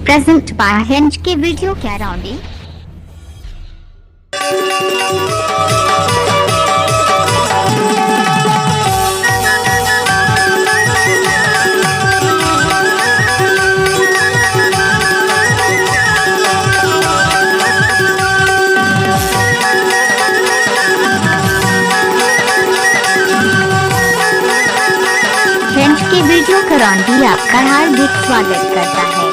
Present by Hinge के video कैराउंडी। Hinge की video कैराउंडी आपका हार्दिक स्वागत करता है।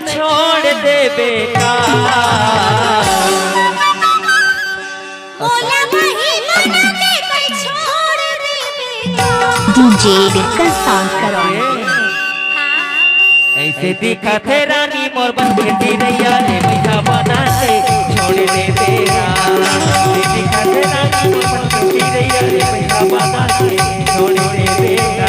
छोड़ दे बेटा डीजे बिल्कुल साउंड करो। ऐसे दिखा थे रानी मोर बन के रैया रे भैया बना के छोड़ दे बेटा। ऐसे दिखा थे रानी मोर बन के रैया रे भैया बना के छोड़ दे बेटा।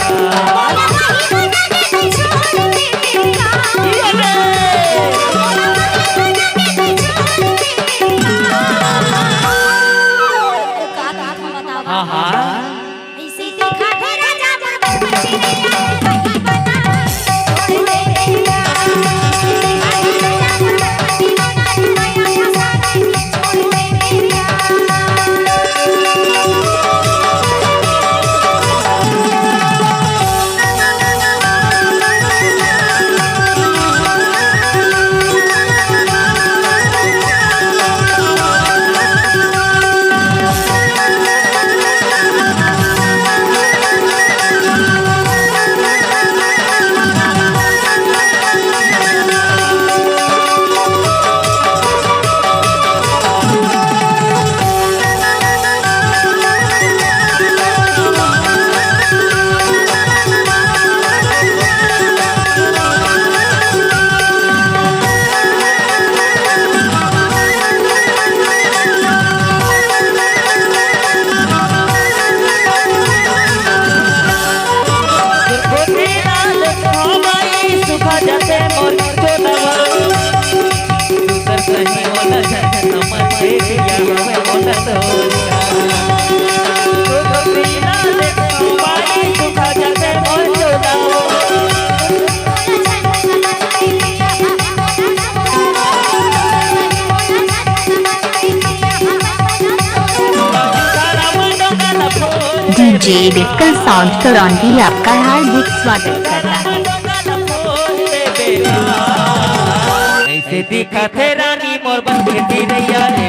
डीजे बिल्कुल साउंड कैराउंडी आपका हार्दिक स्वागत करता है। ऐसे दिखा थे रानी मोर बन के रैया रे